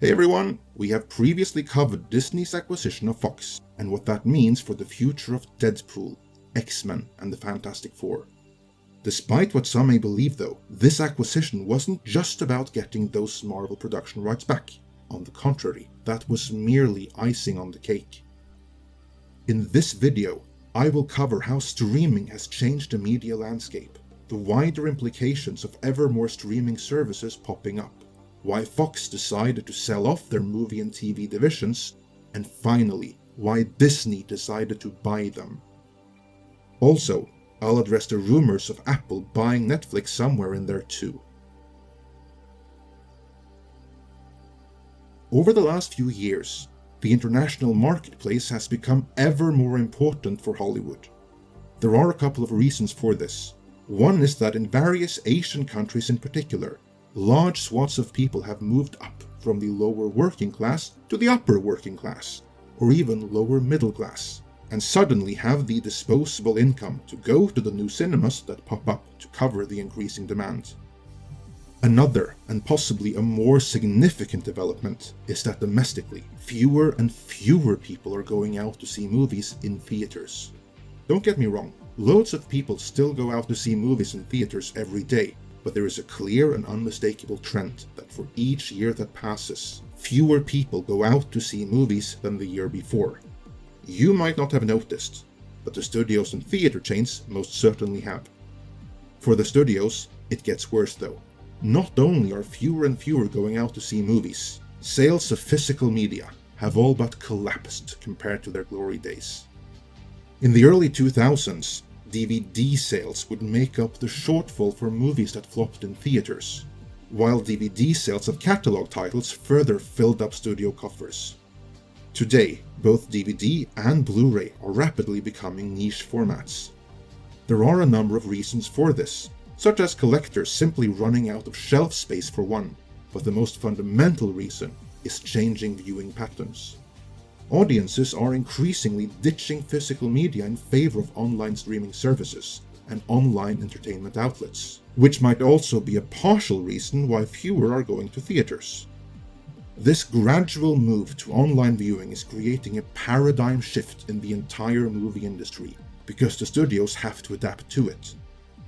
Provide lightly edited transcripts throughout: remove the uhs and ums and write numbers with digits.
Hey everyone, we have previously covered Disney's acquisition of Fox and what that means for the future of Deadpool, X-Men and the Fantastic Four. Despite what some may believe though, this acquisition wasn't just about getting those Marvel production rights back. On the contrary, that was merely icing on the cake. In this video, I will cover how streaming has changed the media landscape, the wider implications of ever more streaming services popping up, why Fox decided to sell off their movie and TV divisions, and finally, why Disney decided to buy them. Also, I'll address the rumors of Apple buying Netflix somewhere in there too. Over the last few years, the international marketplace has become ever more important for Hollywood. There are a couple of reasons for this. One is that in various Asian countries in particular, large swaths of people have moved up from the lower working class to the upper working class, or even lower middle class, and suddenly have the disposable income to go to the new cinemas that pop up to cover the increasing demand. Another, and possibly a more significant development, is that domestically, fewer and fewer people are going out to see movies in theaters. Don't get me wrong, loads of people still go out to see movies in theaters every day, but there is a clear and unmistakable trend that for each year that passes, fewer people go out to see movies than the year before. You might not have noticed, but the studios and theater chains most certainly have. For the studios, it gets worse though. Not only are fewer and fewer going out to see movies, sales of physical media have all but collapsed compared to their glory days. In the early 2000s, DVD sales would make up the shortfall for movies that flopped in theaters, while DVD sales of catalog titles further filled up studio coffers. Today, both DVD and Blu-ray are rapidly becoming niche formats. There are a number of reasons for this, such as collectors simply running out of shelf space for one, but the most fundamental reason is changing viewing patterns. Audiences are increasingly ditching physical media in favor of online streaming services and online entertainment outlets, which might also be a partial reason why fewer are going to theaters. This gradual move to online viewing is creating a paradigm shift in the entire movie industry, because the studios have to adapt to it.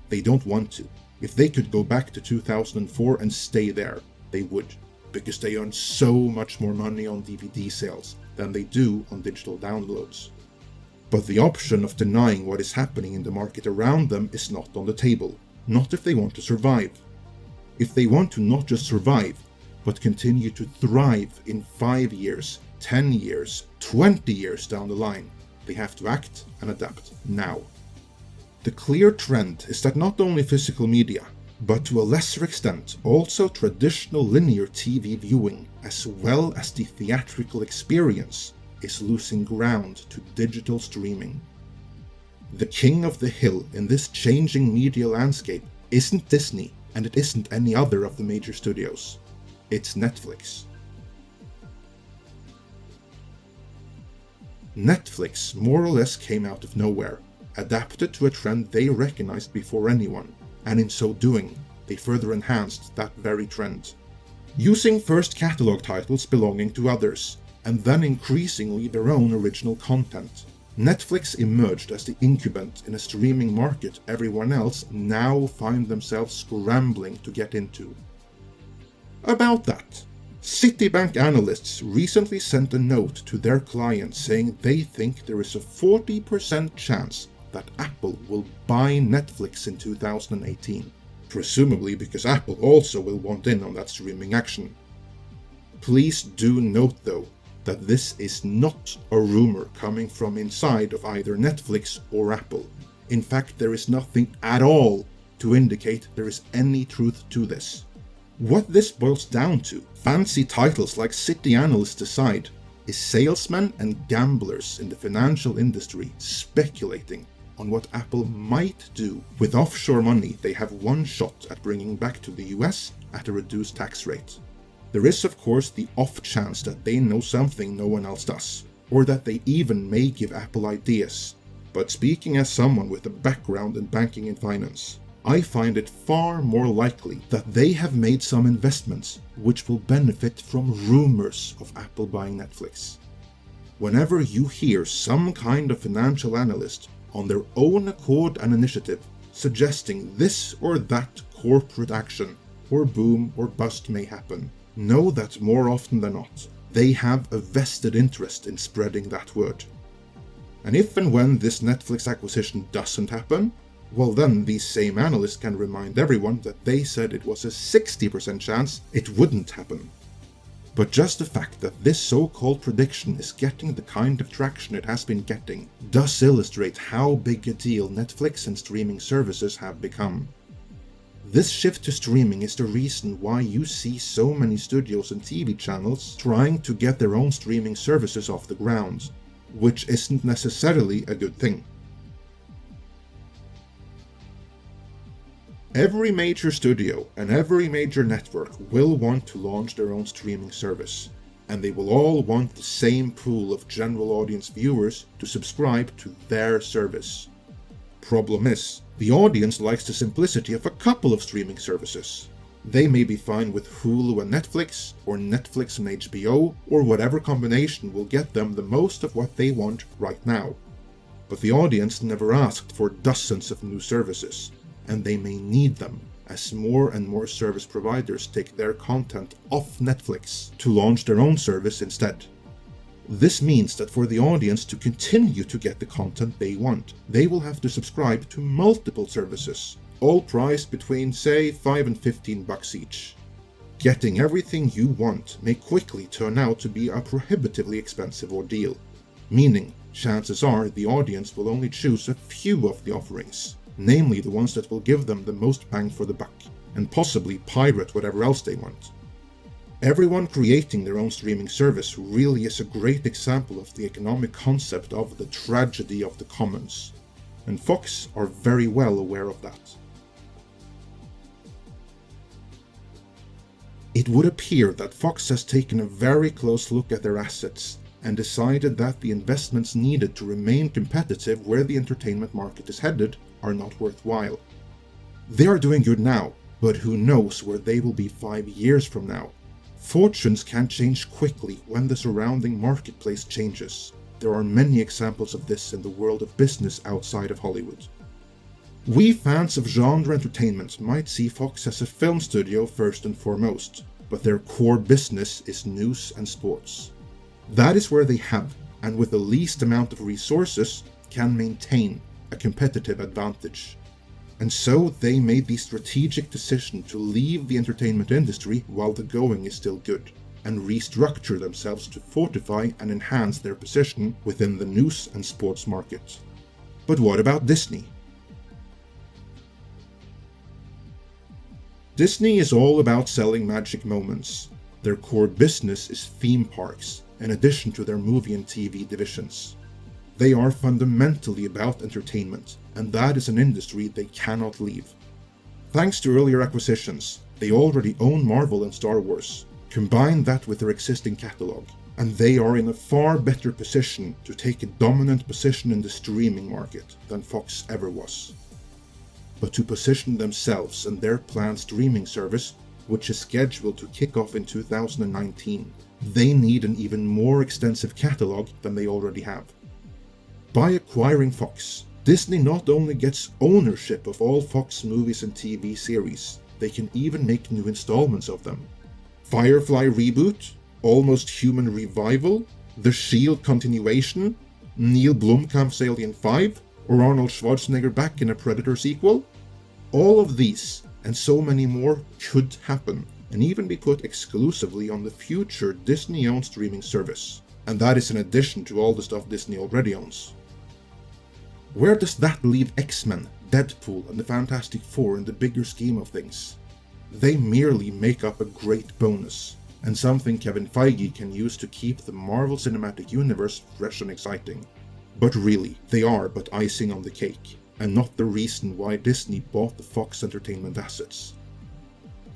They don't want to. If they could go back to 2004 and stay there, they would, because they earn so much more money on DVD sales than they do on digital downloads. But the option of denying what is happening in the market around them is not on the table, not if they want to survive. If they want to not just survive, but continue to thrive in 5 years, 10 years, 20 years down the line, they have to act and adapt now. The clear trend is that not only physical media, but to a lesser extent also traditional linear TV viewing, as well as the theatrical experience, is losing ground to digital streaming. The king of the hill in this changing media landscape isn't Disney, and it isn't any other of the major studios. It's Netflix. Netflix more or less came out of nowhere, adapted to a trend they recognized before anyone, and in so doing, they further enhanced that very trend. Using first catalog titles belonging to others, and then increasingly their own original content, Netflix emerged as the incumbent in a streaming market everyone else now find themselves scrambling to get into. About that, Citibank analysts recently sent a note to their clients saying they think there is a 40% chance that Apple will buy Netflix in 2018, presumably because Apple also will want in on that streaming action. Please do note though that this is not a rumor coming from inside of either Netflix or Apple. In fact, there is nothing at all to indicate there is any truth to this. What this boils down to, fancy titles like Citi analysts decide, is salesmen and gamblers in the financial industry speculating on what Apple might do with offshore money they have one shot at bringing back to the US at a reduced tax rate. There is of course the off chance that they know something no one else does, or that they even may give Apple ideas, but speaking as someone with a background in banking and finance, I find it far more likely that they have made some investments which will benefit from rumors of Apple buying Netflix. Whenever you hear some kind of financial analyst on their own accord and initiative suggesting this or that corporate action or boom or bust may happen, know that more often than not, they have a vested interest in spreading that word. And if and when this Netflix acquisition doesn't happen, well then these same analysts can remind everyone that they said it was a 60% chance it wouldn't happen. But just the fact that this so-called prediction is getting the kind of traction it has been getting does illustrate how big a deal Netflix and streaming services have become. This shift to streaming is the reason why you see so many studios and TV channels trying to get their own streaming services off the ground, which isn't necessarily a good thing. Every major studio and every major network will want to launch their own streaming service, and they will all want the same pool of general audience viewers to subscribe to their service. Problem is, the audience likes the simplicity of a couple of streaming services. They may be fine with Hulu and Netflix, or Netflix and HBO, or whatever combination will get them the most of what they want right now. But the audience never asked for dozens of new services, and they may need them as more and more service providers take their content off Netflix to launch their own service instead. This means that for the audience to continue to get the content they want, they will have to subscribe to multiple services, all priced between say $5 and $15 each. Getting everything you want may quickly turn out to be a prohibitively expensive ordeal, meaning chances are the audience will only choose a few of the offerings, namely the ones that will give them the most bang for the buck, and possibly pirate whatever else they want. Everyone creating their own streaming service really is a great example of the economic concept of the tragedy of the commons, and Fox are very well aware of that. It would appear that Fox has taken a very close look at their assets and decided that the investments needed to remain competitive where the entertainment market is headed are not worthwhile. They are doing good now, but who knows where they will be 5 years from now. Fortunes can change quickly when the surrounding marketplace changes. There are many examples of this in the world of business outside of Hollywood. We fans of genre entertainment might see Fox as a film studio first and foremost, but their core business is news and sports. That is where they have, and with the least amount of resources, can maintain a competitive advantage. And so they made the strategic decision to leave the entertainment industry while the going is still good, and restructure themselves to fortify and enhance their position within the news and sports market. But what about Disney? Disney is all about selling magic moments. Their core business is theme parks, in addition to their movie and TV divisions. They are fundamentally about entertainment, and that is an industry they cannot leave. Thanks to earlier acquisitions, they already own Marvel and Star Wars. Combine that with their existing catalog, and they are in a far better position to take a dominant position in the streaming market than Fox ever was. But to position themselves and their planned streaming service, which is scheduled to kick off in 2019, they need an even more extensive catalog than they already have. By acquiring Fox, Disney not only gets ownership of all Fox movies and TV series, they can even make new installments of them. Firefly reboot, Almost Human revival, The Shield continuation, Neil Blomkamp's Alien 5, or Arnold Schwarzenegger back in a Predator sequel? All of these, and so many more, could happen, and even be put exclusively on the future Disney-owned streaming service. And that is in addition to all the stuff Disney already owns. Where does that leave X-Men, Deadpool, and the Fantastic Four in the bigger scheme of things? They merely make up a great bonus, and something Kevin Feige can use to keep the Marvel Cinematic Universe fresh and exciting. But really, they are but icing on the cake, and not the reason why Disney bought the Fox Entertainment assets.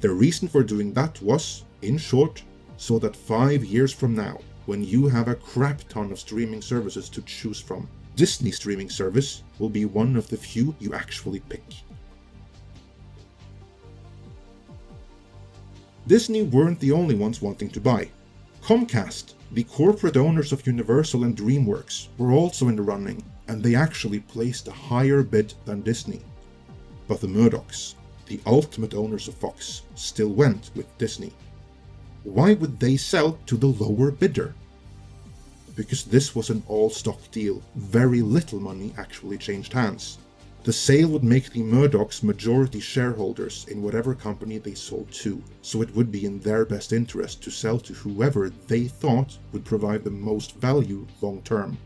The reason for doing that was, in short, so that 5 years from now, when you have a crap ton of streaming services to choose from, Disney streaming service will be one of the few you actually pick. Disney weren't the only ones wanting to buy. Comcast, the corporate owners of Universal and DreamWorks, were also in the running, and they actually placed a higher bid than Disney. But the Murdochs, the ultimate owners of Fox, still went with Disney. Why would they sell to the lower bidder? Because this was an all-stock deal, very little money actually changed hands. The sale would make the Murdochs majority shareholders in whatever company they sold to, so it would be in their best interest to sell to whoever they thought would provide the most value long term.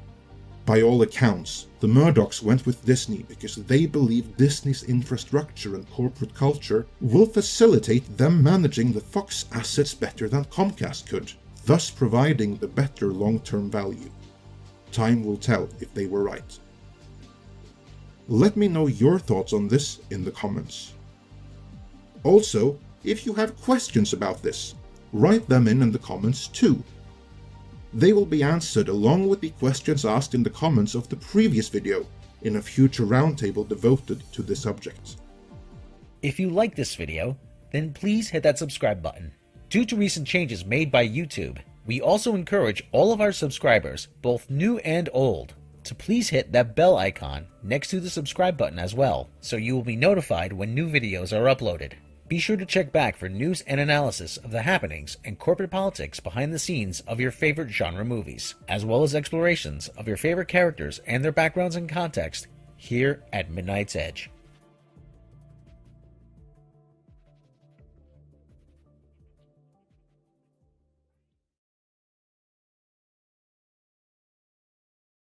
By all accounts, the Murdochs went with Disney because they believe Disney's infrastructure and corporate culture will facilitate them managing the Fox assets better than Comcast could, thus providing the better long-term value. Time will tell if they were right. Let me know your thoughts on this in the comments. Also, if you have questions about this, write them in the comments too. They will be answered along with the questions asked in the comments of the previous video in a future roundtable devoted to this subject. If you like this video, then please hit that subscribe button. Due to recent changes made by YouTube, we also encourage all of our subscribers, both new and old, to please hit that bell icon next to the subscribe button as well, so you will be notified when new videos are uploaded. Be sure to check back for news and analysis of the happenings and corporate politics behind the scenes of your favorite genre movies, as well as explorations of your favorite characters and their backgrounds and context here at Midnight's Edge.